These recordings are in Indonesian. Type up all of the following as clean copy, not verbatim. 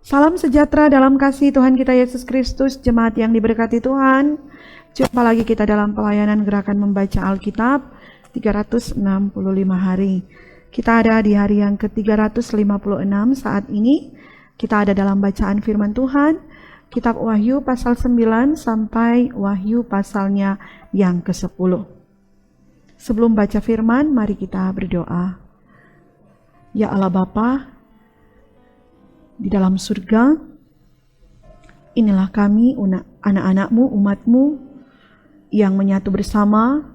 Salam sejahtera dalam kasih Tuhan kita Yesus Kristus, jemaat yang diberkati Tuhan. Jumpa lagi kita dalam pelayanan gerakan membaca Alkitab 365 hari. Kita ada di hari yang ke-356 saat ini. Kita ada dalam bacaan firman Tuhan, kitab Wahyu pasal 9 sampai Wahyu pasalnya yang ke-10. Sebelum baca firman, mari kita berdoa. Ya Allah Bapa, di dalam surga, inilah kami anak-anak-Mu, umat-Mu yang menyatu bersama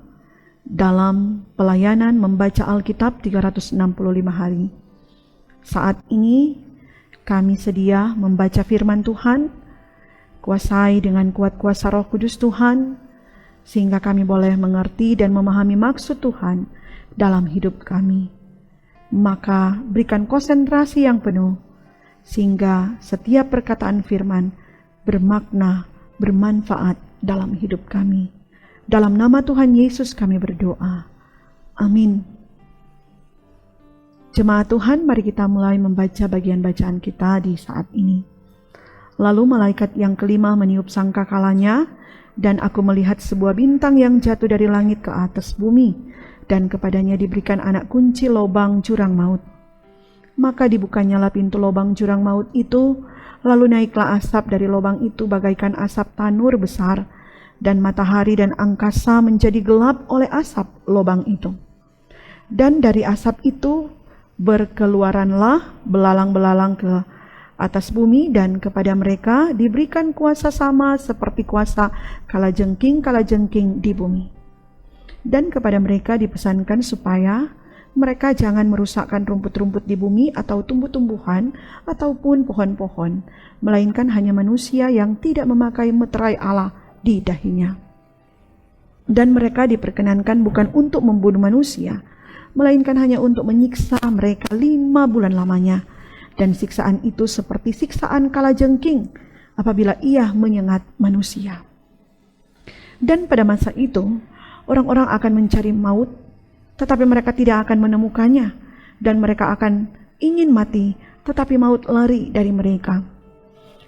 dalam pelayanan membaca Alkitab 365 hari. Saat ini kami sedia membaca firman Tuhan, kuasai dengan kuat kuasa Roh Kudus Tuhan, sehingga kami boleh mengerti dan memahami maksud Tuhan dalam hidup kami. Maka berikan konsentrasi yang penuh, sehingga setiap perkataan firman bermakna, bermanfaat dalam hidup kami. Dalam nama Tuhan Yesus kami berdoa. Amin. Jemaat Tuhan, mari kita mulai membaca bagian bacaan kita di saat ini. Lalu malaikat yang kelima meniup sangkakalanya, dan aku melihat sebuah bintang yang jatuh dari langit ke atas bumi, dan kepadanya diberikan anak kunci lobang jurang maut. Maka dibukanyalah pintu lubang jurang maut itu, lalu naiklah asap dari lubang itu bagaikan asap tanur besar, dan matahari dan angkasa menjadi gelap oleh asap lubang itu. Dan dari asap itu berkeluaranlah belalang-belalang ke atas bumi, dan kepada mereka diberikan kuasa sama seperti kuasa kalajengking di bumi. Dan kepada mereka dipesankan supaya mereka jangan merusakkan rumput-rumput di bumi atau tumbuh-tumbuhan ataupun pohon-pohon, melainkan hanya manusia yang tidak memakai meterai Allah di dahinya. Dan mereka diperkenankan bukan untuk membunuh manusia, melainkan hanya untuk menyiksa mereka 5 bulan lamanya. Dan siksaan itu seperti siksaan kalajengking apabila ia menyengat manusia. Dan pada masa itu, orang-orang akan mencari maut, tetapi mereka tidak akan menemukannya, dan mereka akan ingin mati, tetapi maut lari dari mereka.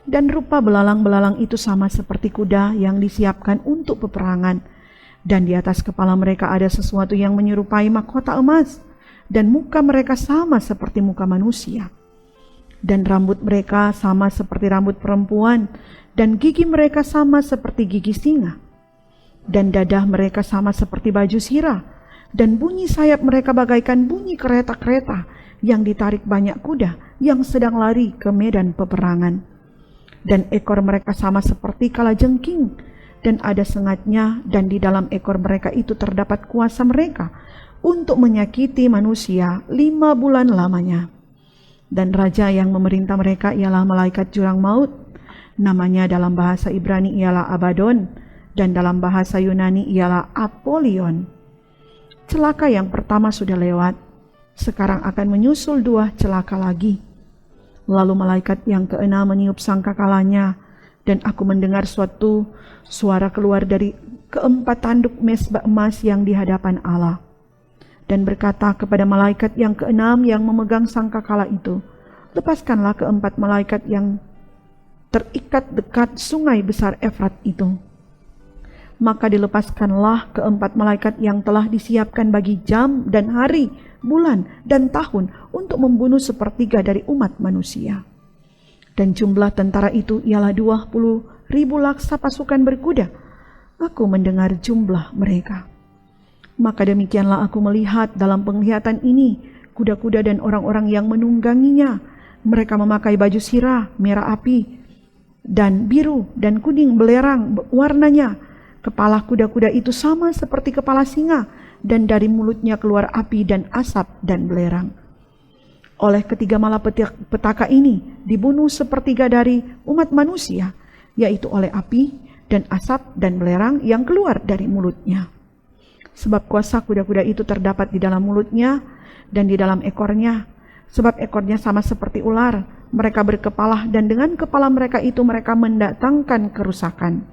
Dan rupa belalang-belalang itu sama seperti kuda yang disiapkan untuk peperangan, dan di atas kepala mereka ada sesuatu yang menyerupai mahkota emas, dan muka mereka sama seperti muka manusia. Dan rambut mereka sama seperti rambut perempuan, dan gigi mereka sama seperti gigi singa. Dan dadah mereka sama seperti baju sirah, dan bunyi sayap mereka bagaikan bunyi kereta-kereta yang ditarik banyak kuda yang sedang lari ke medan peperangan. Dan ekor mereka sama seperti kalajengking, dan ada sengatnya, dan di dalam ekor mereka itu terdapat kuasa mereka untuk menyakiti manusia 5 bulan lamanya. Dan raja yang memerintah mereka ialah malaikat jurang maut. Namanya dalam bahasa Ibrani ialah Abaddon, dan dalam bahasa Yunani ialah Apollyon. Celaka yang pertama sudah lewat, sekarang akan menyusul 2 celaka lagi. Lalu malaikat yang ke-6 meniup sangkakalanya, dan aku mendengar suatu suara keluar dari ke-4 tanduk mezbah emas yang di hadapan Allah, dan berkata kepada malaikat yang ke-6 yang memegang sangkakala itu, lepaskanlah ke-4 malaikat yang terikat dekat sungai besar Efrat itu. Maka dilepaskanlah ke-4 malaikat yang telah disiapkan bagi jam dan hari, bulan dan tahun untuk membunuh 1/3 dari umat manusia. Dan jumlah tentara itu ialah 20.000 laksa pasukan berkuda. Aku mendengar jumlah mereka. Maka demikianlah aku melihat dalam penglihatan ini kuda-kuda dan orang-orang yang menungganginya. Mereka memakai baju sirah, merah api, dan biru dan kuning belerang warnanya. Kepala kuda-kuda itu sama seperti kepala singa, dan dari mulutnya keluar api dan asap dan belerang. Oleh ketiga malapetaka ini dibunuh 1/3 dari umat manusia, yaitu oleh api dan asap dan belerang yang keluar dari mulutnya. Sebab kuasa kuda-kuda itu terdapat di dalam mulutnya dan di dalam ekornya. Sebab ekornya sama seperti ular, mereka berkepala, dan dengan kepala mereka itu mereka mendatangkan kerusakan.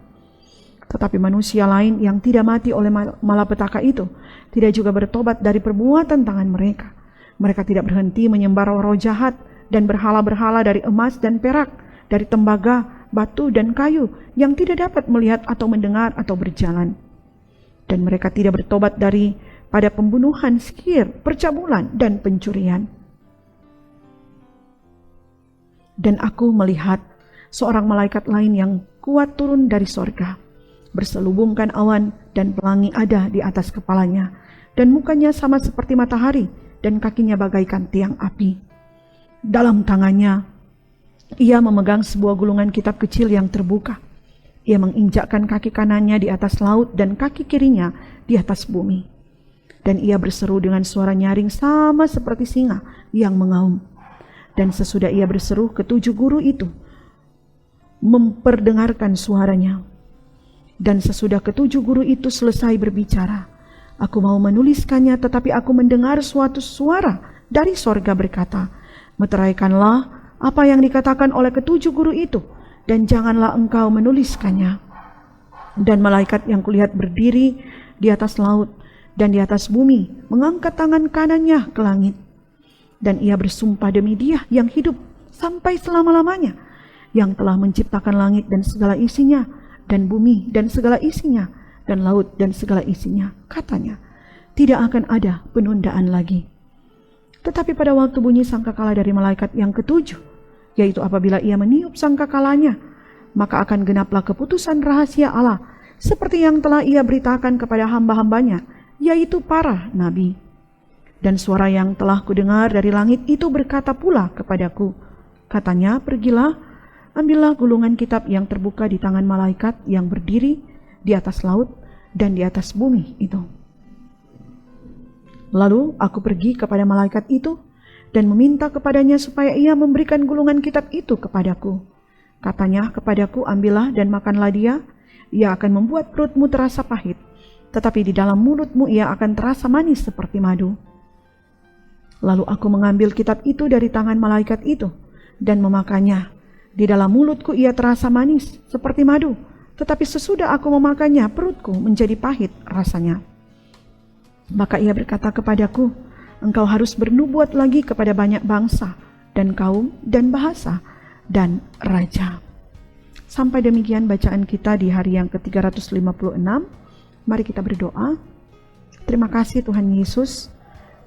Tetapi manusia lain yang tidak mati oleh malapetaka itu tidak juga bertobat dari perbuatan tangan mereka. Mereka tidak berhenti menyembah roh-roh jahat dan berhala-berhala dari emas dan perak, dari tembaga, batu dan kayu yang tidak dapat melihat atau mendengar atau berjalan. Dan mereka tidak bertobat pada pembunuhan, sihir, percabulan, dan pencurian. Dan aku melihat seorang malaikat lain yang kuat turun dari sorga, berselubungkan awan dan pelangi ada di atas kepalanya, dan mukanya sama seperti matahari, dan kakinya bagaikan tiang api. Dalam tangannya, ia memegang sebuah gulungan kitab kecil yang terbuka. Ia menginjakkan kaki kanannya di atas laut dan kaki kirinya di atas bumi. Dan ia berseru dengan suara nyaring sama seperti singa yang mengaum. Dan sesudah ia berseru, ketujuh guru itu memperdengarkan suaranya. Dan sesudah ketujuh guru itu selesai berbicara, aku mau menuliskannya, tetapi aku mendengar suatu suara dari sorga berkata, meteraikanlah apa yang dikatakan oleh ketujuh guru itu, dan janganlah engkau menuliskannya. Dan malaikat yang kulihat berdiri di atas laut dan di atas bumi mengangkat tangan kanannya ke langit. Dan ia bersumpah demi Dia yang hidup sampai selama-lamanya, yang telah menciptakan langit dan segala isinya, dan bumi dan segala isinya, dan laut dan segala isinya. Katanya, tidak akan ada penundaan lagi. Tetapi pada waktu bunyi sangkakala dari malaikat yang ketujuh, yaitu apabila ia meniup sangkakalanya, maka akan genaplah keputusan rahasia Allah, seperti yang telah ia beritakan kepada hamba-hambanya, yaitu para nabi. Dan suara yang telah kudengar dari langit itu berkata pula kepadaku, katanya, pergilah, ambillah gulungan kitab yang terbuka di tangan malaikat yang berdiri di atas laut dan di atas bumi itu. Lalu aku pergi kepada malaikat itu dan meminta kepadanya supaya ia memberikan gulungan kitab itu kepadaku. Katanya kepadaku, ambillah dan makanlah dia, ia akan membuat perutmu terasa pahit, tetapi di dalam mulutmu ia akan terasa manis seperti madu. Lalu aku mengambil kitab itu dari tangan malaikat itu dan memakannya. Di dalam mulutku ia terasa manis seperti madu, tetapi sesudah aku memakannya perutku menjadi pahit rasanya. Maka ia berkata kepadaku, engkau harus bernubuat lagi kepada banyak bangsa dan kaum dan bahasa dan raja. Sampai demikian bacaan kita di hari yang ke-356. Mari kita berdoa. Terima kasih Tuhan Yesus,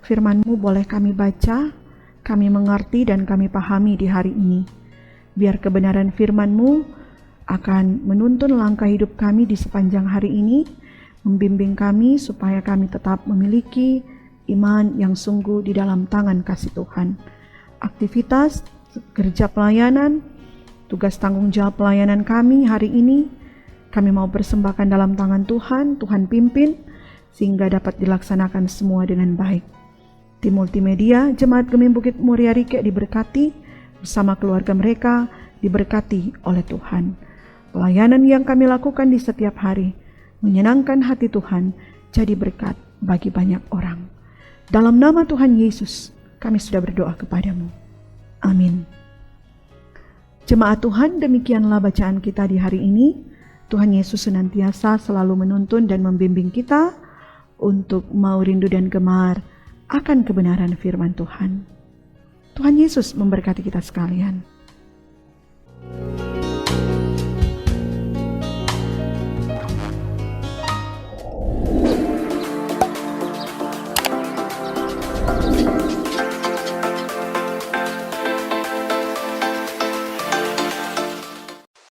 firman-Mu boleh kami baca, kami mengerti dan kami pahami di hari ini. Biar kebenaran firman-Mu akan menuntun langkah hidup kami di sepanjang hari ini, membimbing kami supaya kami tetap memiliki iman yang sungguh di dalam tangan kasih Tuhan. Aktivitas, kerja pelayanan, tugas tanggung jawab pelayanan kami hari ini, kami mau persembahkan dalam tangan Tuhan, Tuhan pimpin, sehingga dapat dilaksanakan semua dengan baik. Tim multimedia, Jemaat Gemim Bukit Muria Rike diberkati, bersama keluarga mereka diberkati oleh Tuhan. Pelayanan yang kami lakukan di setiap hari menyenangkan hati Tuhan, jadi berkat bagi banyak orang. Dalam nama Tuhan Yesus, kami sudah berdoa kepadamu. Amin. Jemaat Tuhan, demikianlah bacaan kita di hari ini. Tuhan Yesus senantiasa selalu menuntun dan membimbing kita untuk mau rindu dan gemar akan kebenaran firman Tuhan. Tuhan Yesus memberkati kita sekalian.